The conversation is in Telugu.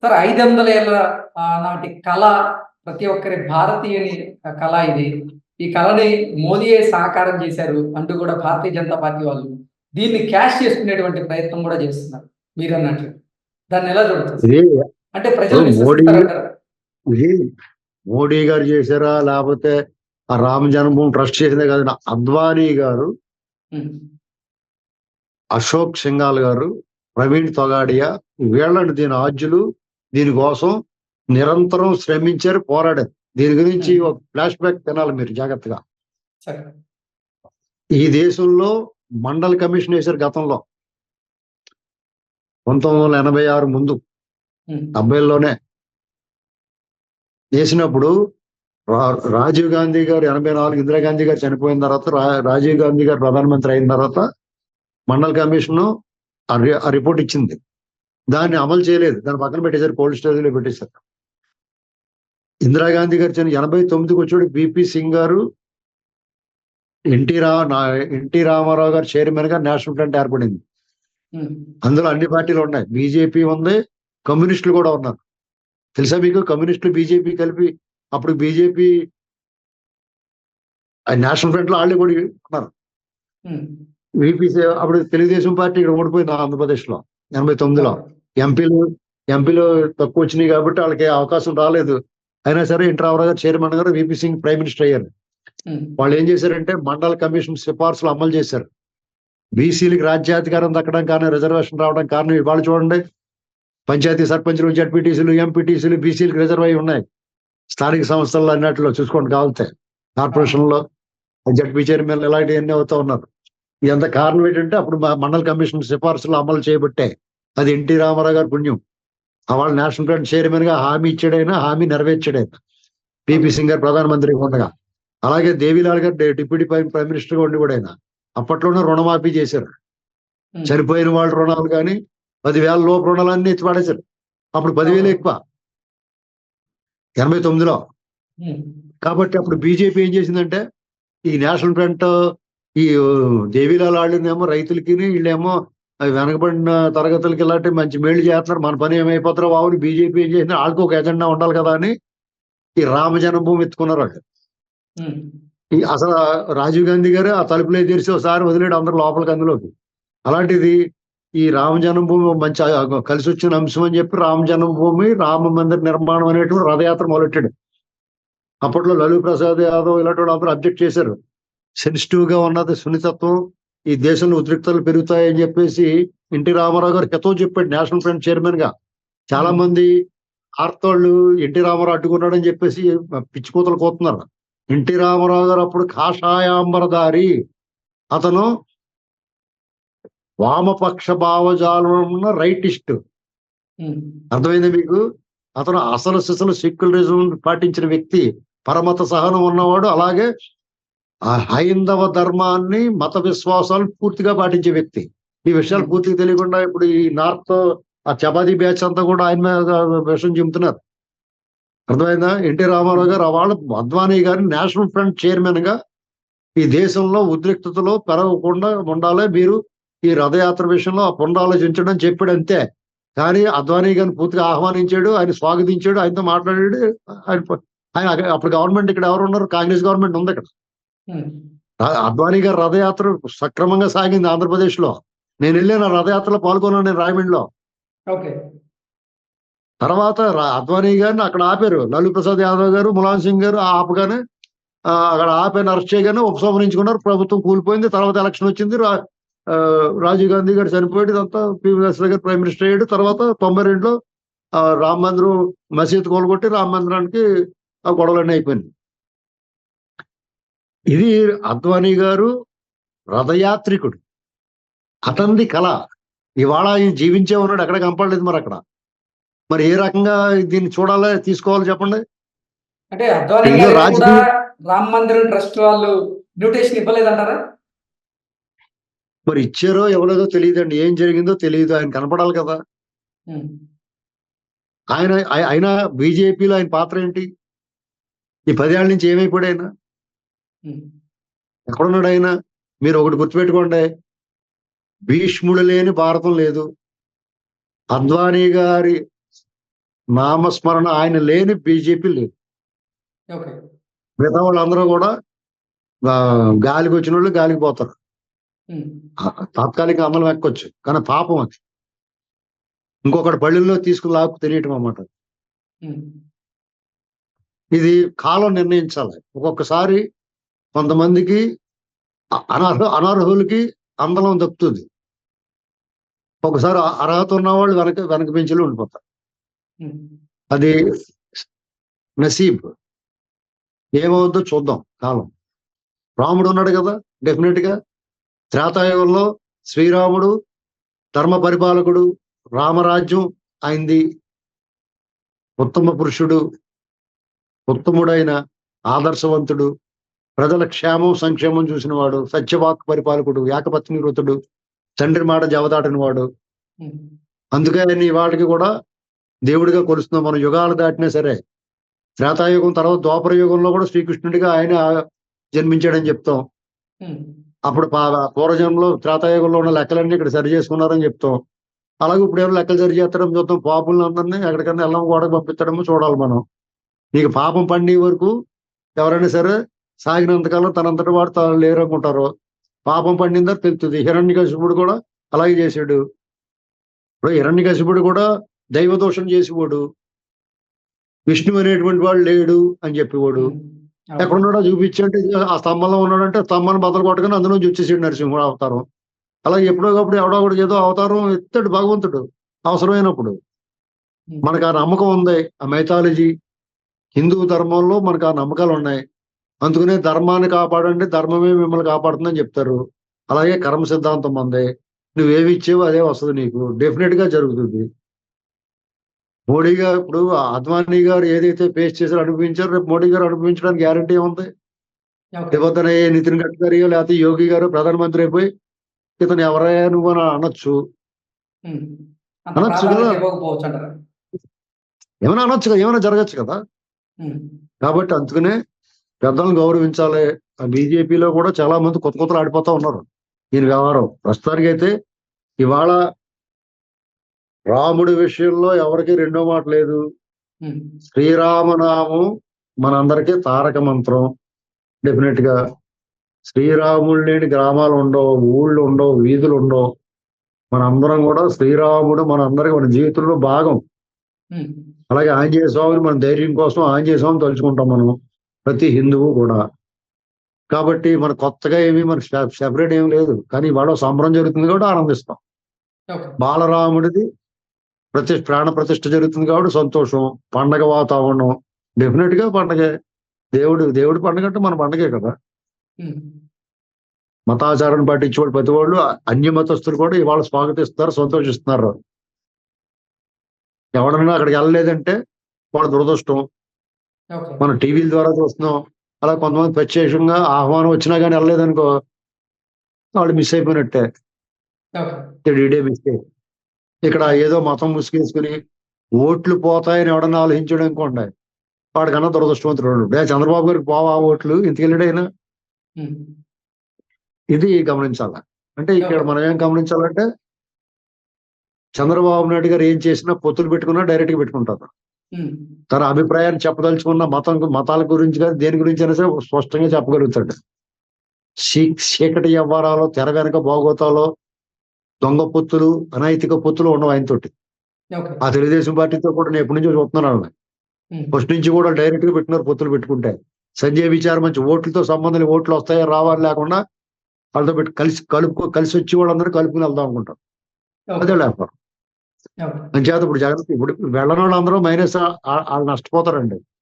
సార్ 500 ఏళ్ల నాటి కళ ప్రతి ఒక్కరి భారతీయుని కళ ఇది. ఈ కళని మోదీయే సాకారం చేశారు అంటూ కూడా భారతీయ జనతా పార్టీ వాళ్ళు దీన్ని క్యాష్ చేసుకునేటువంటి ప్రయత్నం కూడా చేస్తున్నారు మీరన్నట్లు. దాన్ని ఎలా చూడొచ్చు? ఇది అంటే ప్రజలు మోడీ విశ్వసిస్తారంటారా? ఇది మోడీ గారు చేశారా లేకపోతే ఆ రామ జన్మభూమి ట్రస్ట్ చేసిందే కదా. అద్వానీ గారు, హ్మ్. అశోక్ సింఘాల్ గారు, ప్రవీణ్ తొగాడియా వీళ్ళని దీని ఆద్యులు. దీనికోసం నిరంతరం శ్రమించారు, పోరాడారు. దీని గురించి ఒక ఫ్లాష్ బ్యాక్ తినాలి మీరు జాగ్రత్తగా. సరే. ఈ దేశంలో మండల్ కమిషన్ వేశారు గతంలో 1986 ముందు, హ్మ్. 70లోనే వేసినప్పుడు రాజీవ్ గాంధీ గారు 84, ఇందిరాగాంధీ గారు చనిపోయిన తర్వాత రాజీవ్ గాంధీ గారు ప్రధానమంత్రి అయిన తర్వాత మండల్ కమిషన్ ఆ రిపోర్ట్ ఇచ్చింది. దాన్ని అమలు చేయలేదు, దాన్ని పక్కన పెట్టేశారు, కోల్డ్ స్టోరేజ్ లో పెట్టేశారు. ఇందిరాగాంధీ గారు 89కి వచ్చాడు. బిపి సింగ్ గారు, ఎన్టీ రామారావు గారు చైర్మన్ గా నేషనల్ ఫ్రంట్ ఏర్పడింది. హ్మ్. అందులో అన్ని పార్టీలు ఉన్నాయి, బీజేపీ ఉంది, కమ్యూనిస్టులు కూడా ఉన్నారు. తెలుసా మీకు? కమ్యూనిస్టులు బీజేపీ కలిపి అప్పుడు బీజేపీ నేషనల్ ఫ్రంట్ లో వాళ్ళు కూడా ఉన్నారు. హ్మ్. వీపీసీ అప్పుడు తెలుగుదేశం పార్టీ ఇక్కడ ఓడిపోయింది ఆంధ్రప్రదేశ్ లో 89లో. ఎంపీలు తక్కువ వచ్చినాయి కాబట్టి వాళ్ళకి అవకాశం రాలేదు. అయినా సరే ఎన్టీ రామారావు గారు చైర్మన్ గారు, వీపీ సింగ్ ప్రైమ్ మినిస్టర్ అయ్యారు. హ్మ్. వాళ్ళు ఏం చేశారంటే మండల కమిషన్ సిఫార్సులు అమలు చేశారు. బీసీలకి రాజ్యాధికారం దక్కడం కానీ, రిజర్వేషన్ రావడం కారణం ఇవాళ చూడండి. పంచాయతీ సర్పంచులు, జడ్పీటీసీలు, ఎంపీటీసీలు బీసీలకు రిజర్వ్ అయి ఉన్నాయి. స్థానిక సంస్థల్లో అన్నట్లో చూసుకోండి కావాలితే. కార్పొరేషన్లో జడ్పీ చైర్మన్లు ఇలాంటివన్నీ అవుతా ఉన్నారు. ఇదంత కారణం ఏంటంటే అప్పుడు మండల కమిషన్ సిఫార్సులు అమలు చేయబట్టే. అది ఎన్టీ రామారావు గారి పుణ్యం. వాళ్ళ నేషనల్ ఫ్రంట్ చైర్మన్ గా హామీ ఇచ్చాడైనా, హామీ నెరవేర్చాడైనా పిపి సింగ్ గారు ప్రధానమంత్రిగా ఉండగా. అలాగే దేవిలాల్ గారు డిప్యూటీ ప్రైమ్ మినిస్టర్ గా ఉండి కూడా ఆయన అప్పట్లోనే రుణమాఫీ చేశారు. చనిపోయిన వాళ్ళ రుణాలు కానీ 10,000 లోపు రుణాలన్నీ ఎత్తి పడేశారు. అప్పుడు 10,000 ఎక్కువ 89లో. కాబట్టి అప్పుడు బీజేపీ ఏం చేసిందంటే ఈ నేషనల్ ఫ్రంట్ ఈ దేవిలాల్ వాళ్ళేమో రైతులకి, వీళ్ళేమో వెనకబడిన తరగతులకి ఇలాంటి మంచి మేళ్లు చేస్తున్నారు, మన పని ఏమైపోతారో వావుని బీజేపీ ఏం చేసింది, వాళ్ళకి ఒక ఎజెండా ఉండాలి కదా అని ఈ రామ జన్మభూమి ఎత్తుకున్నారు వాళ్ళు. అసలు రాజీవ్ గాంధీ గారు ఆ తలుపులే తెరిచి ఒకసారి వదిలేడు అందరు లోపలికి అందులోకి. అలాంటిది ఈ రామ జన్మభూమి మంచి కలిసి వచ్చిన అంశం అని చెప్పి రామ జన్మభూమి, రామ మందిర నిర్మాణం అనేటువంటి రథయాత్ర మొదలెట్టాడు. అప్పట్లో లలూ ప్రసాద్ యాదవ్ ఇలాంటి వాళ్ళు అందరూ అబ్జెక్ట్ చేశారు. సెన్సిటివ్ గా ఉన్నది సున్నితత్వం, ఈ దేశంలో ఉద్రిక్తలు పెరుగుతాయని చెప్పేసి ఎన్టీ రామారావు గారు హితవు చెప్పాడు నేషనల్ ఫ్రంట్ చైర్మన్ గా. చాలా మంది ఆర్తోళ్ళు ఎన్టీ రామారావు అడ్డుకున్నాడని చెప్పేసి పిచ్చిపోతలు కోతున్నారు. ఎన్టీ రామారావు గారు అప్పుడు కాషాయాంబరధారి, అతను వామపక్ష భావజాలం ఉన్న రైటిస్ట్. అర్థమైంది మీకు? అతను అసలు సిసలు సెక్యులరిజం పాటించిన వ్యక్తి, పరమత సహనం ఉన్నవాడు. అలాగే ఆ హైందవ ధర్మాన్ని, మత విశ్వాసాలు పూర్తిగా పాటించే వ్యక్తి. ఈ విషయాలు పూర్తిగా తెలియకుండా ఇప్పుడు ఈ నార్త్ ఆ చపాతీ బ్యాచ్ అంతా కూడా ఆయన మీద విషయం చెబుతున్నారు. అర్థమైందా? ఎన్టీ రామారావు గారు వాళ్ళ అద్వానీ గారిని నేషనల్ ఫ్రంట్ చైర్మన్ గా ఈ దేశంలో ఉద్రిక్తతలో పెరగకుండా ఉండాలి, మీరు ఈ రథయాత్ర విషయంలో పునరాలోచించడం చెప్పాడు అంతే. కానీ అద్వానీ గారిని పూర్తిగా ఆహ్వానించాడు, ఆయన స్వాగతించాడు, ఆయనతో మాట్లాడాడు. ఆయన అప్పుడు గవర్నమెంట్ ఇక్కడ ఎవరు ఉన్నారు? కాంగ్రెస్ గవర్నమెంట్ ఉంది ఇక్కడ. అద్వానీ గారు రథయాత్ర సక్రమంగా సాగింది ఆంధ్రప్రదేశ్ లో. నేను వెళ్ళాను ఆ రథయాత్రలో పాల్గొన్నాను, నేను రాయమండ్రిలో. తర్వాత అద్వానీ గారిని అక్కడ ఆపారు. లలూ ప్రసాద్ యాదవ్ గారు, ములాయం సింగ్ గారు ఆపగానే అక్కడ ఆపాను, అరెస్ట్ చేయగానే ఉపసంహరించుకున్నారు. ప్రభుత్వం కూలిపోయింది. తర్వాత ఎలక్షన్ వచ్చింది, రాజీవ్ గాంధీ గారు చనిపోయాడు. ఇదంతా పివి నరసింహ గారు ప్రైమ్ మినిస్టర్ అయ్యాడు. తర్వాత 92లో రామ మందిరం మసీద్ కోలుగొట్టి రామ మందిరానికి ఆ గొడవలన్నీ అయిపోయింది. ఇది అద్వానీ గారు రథయాత్రికుడు, అతనిది కళ. ఇవాళ ఆయన జీవించే ఉన్నాడు, ఎక్కడ కనపడలేదు. మరి అక్కడ మరి ఏ రకంగా దీన్ని చూడాలి, తీసుకోవాలి చెప్పండి. అంటే అద్వానీ గారు కూడా రామ మందిరం ట్రస్ట్ వాళ్ళు ఇన్విటేషన్ ఇవ్వలేదంటారా? మరి ఇచ్చారో ఇవ్వలేదో తెలియదండి, ఏం జరిగిందో తెలియదు. ఆయన కనపడాలి కదా. ఆయన బీజేపీలో ఆయన పాత్ర ఏంటి? ఈ 10 ఏళ్ల నుంచి ఏమైపోయాడు ఆయన? ఎక్కడున్నాడు ఆయన? మీరు ఒకటి గుర్తుపెట్టుకోండి, భీష్ముడు లేని భారతం లేదు. అద్వానీ గారి నామస్మరణ ఆయన లేని బీజేపీ లేదు. ఓకే. మిగతా వాళ్ళందరూ కూడా గాలికి వచ్చిన వాళ్ళు గాలికి పోతారు. హ్మ్. తాత్కాలిక అందలం ఎక్కొచ్చు, కానీ పాపం అది. ఇంకొకటి పళ్ళెల్లో తీసుకుని లాక్కు తెలియటం అన్నమాట. హ్మ్. ఇది కాలం నిర్ణయించాలి. ఒక్కొక్కసారి కొంతమందికి అనర్హులకి అందలం దక్కుతుంది. ఒకసారి అర్హత ఉన్న వాళ్ళు వెనక బెంచ్లో ఉండిపోతారు. హ్మ్. అది నసీబ్. ఏమవుద్దో చూద్దాం కాలం. రాముడు ఉన్నాడు కదా, డెఫినెట్ గా త్రేతాయుగంలో శ్రీరాముడు ధర్మ పరిపాలకుడు, రామరాజ్యం అయింది. ఉత్తమ పురుషుడు, ఉత్తముడైన ఆదర్శవంతుడు, ప్రజల క్షేమం సంక్షేమం చూసినవాడు, సత్యవాక్ పరిపాలకుడు, ఏకపత్ని వృతుడు, తండ్రి మాట జవదాటిన వాడు. హ్మ్. అందుకే ఆయన వాటికి కూడా దేవుడిగా కొలుస్తున్నాం మనం. యుగాలు దాటినా సరే, త్రేతాయుగం తర్వాత ద్వాపర యుగంలో కూడా శ్రీకృష్ణుడిగా ఆయన జన్మించాడని చెప్తాం. హ్మ్. అప్పుడు పూర్వజన్మలో త్రేతాయుగంలో ఉన్న లెక్కలన్నీ ఇక్కడ సరి చేసుకున్నారని చెప్తాం. అలాగే ఇప్పుడు ఎవరు లెక్కలు సరి చేస్తాడో చూద్దాం. పాపులను అందరినీ ఎక్కడికన్నా ఎల్లం గోడకు పంపించడమో చూడాలి మనం. నీకు పాపం పండే వరకు ఎవరైనా సరే సాగినంతకాలం తనంతటి వాడు తాను లేరనుకుంటారు. పాపం పండిందా తెలుస్తుంది. హిరణ్యకశిపుడు కూడా అలాగే చేశాడు. ఇప్పుడు హిరణ్యకశిపుడు కూడా దైవ దోషం చేసేవాడు. విష్ణు అనేటువంటి వాడు లేడు అని చెప్పేవాడు. హ్మ్. అవును. ఎక్కడున్నాడో చూపించంటే ఆ స్తంభంలో ఉన్నాడంటే స్తంభాన్ని బద్దలు కొట్టగానే అందులో వచ్చేసాడు నరసింహుడు అవతారం. అలాగే ఎప్పుడోకప్పుడు ఎవడో ఒకటి ఏదో అవతారం ఎత్తాడు భగవంతుడు అవసరమైనప్పుడు. హ్మ్. మనకు ఆ నమ్మకం ఉంది. ఆ మైథాలజీ హిందూ ధర్మంలో మనకు ఆ నమ్మకాలు ఉన్నాయి. అందుకనే ధర్మాన్ని కాపాడండి, ధర్మమే మిమ్మల్ని కాపాడుతుందని చెప్తారు. అలాగే కర్మ సిద్ధాంతం ఉంది. నువ్వేమి ఇచ్చేవో అదే వస్తుంది నీకు. డెఫినెట్ గా జరుగుతుంది. మోడీ గారు ఇప్పుడు అద్వానీ గారు ఏదైతే ఫేస్ చేశారో అనుభవించారో, రేపు మోడీ గారు అనుభవించడానికి గ్యారంటీ ఏముంది? ఓకే. రేపొద్దున నితిన్ గడ్కరీ లేకపోతే యోగి గారు ప్రధానమంత్రి అయిపోయి ఇతను ఎవరయ్యా నువ్వు అని అనొచ్చు. హ్మ్. అంత అనొచ్చు కదా, ప్రాధాన్యత ఇవ్వకపోవచ్చు అంటారా? ఏమైనా అనొచ్చు కదా, ఏమైనా జరగచ్చు కదా. హ్మ్. కాబట్టి అందుకనే పెద్దలను గౌరవించాలి. ఆ బీజేపీలో కూడా చాలా మంది కొత్త కొత్తలు ఆడిపోతా ఉన్నారు. దీని వ్యవహారం ప్రస్తుతానికి అయితే ఇవాళ రాముడి విషయంలో ఎవరికి రెండో మాట లేదు. హ్మ్. శ్రీరామనామం మనందరికీ తారక మంత్రం. డెఫినెట్ గా శ్రీరాముడు లేని గ్రామాలు ఉండవు, ఊళ్ళు ఉండవు, వీధులు ఉండవు. మనందరం కూడా శ్రీరాముడు మనందరికీ మన జీవితంలో భాగం. హ్మ్. అలాగే ఆంజనేయ స్వామిని మన ధైర్యం కోసం ఆంజనేయ స్వామిని తలుచుకుంటాం మనం, ప్రతి హిందువు కూడా. కాబట్టి మన కొత్తగా ఏమీ మన సెపరేట్ ఏమి లేదు. కానీ ఇవాళ సంబరం జరుగుతుంది కాబట్టి ఆనందిస్తాం. ఓకే. బాలరాముడిది ప్రాణ ప్రతిష్ఠ జరుగుతుంది కాబట్టి సంతోషం. పండగ వాతావరణం డెఫినెట్ గా పండగే. దేవుడి పండగ అంటే మన పండగే కదా. హ్మ్. మతాచారాన్ని పాటించేవాడు ప్రతి వాళ్ళు, అన్య మతస్థులు కూడా ఇవాళ స్వాగతిస్తున్నారు, సంతోషిస్తున్నారు. ఎవడన్నా అక్కడికి వెళ్ళలేదంటే వాళ్ళ దురదృష్టం. ఓకే. మనం టీవీల ద్వారా చూస్తున్నాం. అలా కొంతమంది ప్రత్యక్షంగా ఆహ్వానం వచ్చినా కానీ వెళ్ళలేదనుకో, వాళ్ళు మిస్ అయిపోయినట్టే. ఓకే. డీడే మిస్టేక్. ఇక్కడ ఏదో మతం ముసుగేసుకుని ఓట్లు పోతాయని ఎవడన్నా ఆలోచించాడు అనుకోండి, వాడికన్నా దురదృష్టవంతుడు. చంద్రబాబు గారికి పోవా ఓట్లు ఇంతకెళ్ళాడైనా. హ్మ్. ఇది గమనించాల. అంటే ఇక్కడ ఓకే. మనం ఏం గమనించాలంటే చంద్రబాబు నాయుడు గారు ఏం చేసినా పొత్తులు పెట్టుకున్నా డైరెక్ట్ గా పెట్టుకుంటారు. హ్మ్. తన అభిప్రాయాన్ని చెప్పదలుచుకున్న మతాల గురించి కానీ దేని గురించి అయినా సరే స్పష్టంగా చెప్పగలుగుతాడు. చీకటి వ్యవహారాలు, తెర వెనక బాగోతాలో, దొంగ పొత్తులు, అనైతిక పొత్తులు ఉండవు ఆయనతోటి. ఓకే. ఆ తెలుగుదేశం పార్టీతో కూడా నేను ఎప్పటి నుంచో చూస్తున్నాను వాళ్ళని. హ్మ్. ఫస్ట్ నుంచి కూడా డైరెక్ట్ గా పెట్టినారు పొత్తులు పెట్టుకుంటే. సంజయ్ విచారం మంచి ఓట్లతో సంబంధం లేదు, ఓట్లు వస్తాయా రావాలి లేకుండా వాళ్ళతో పెట్టి కలిసి వచ్చి వాళ్ళందరూ కలుపుకుని వెళ్దాం అనుకుంటారు. ఓకే. అదే లేకపోతే ఓకే. అంచేత ఇప్పుడు జగన్ ఇప్పుడు వెళ్ళని వాళ్ళందరూ మైనస్ వాళ్ళు నష్టపోతారండి.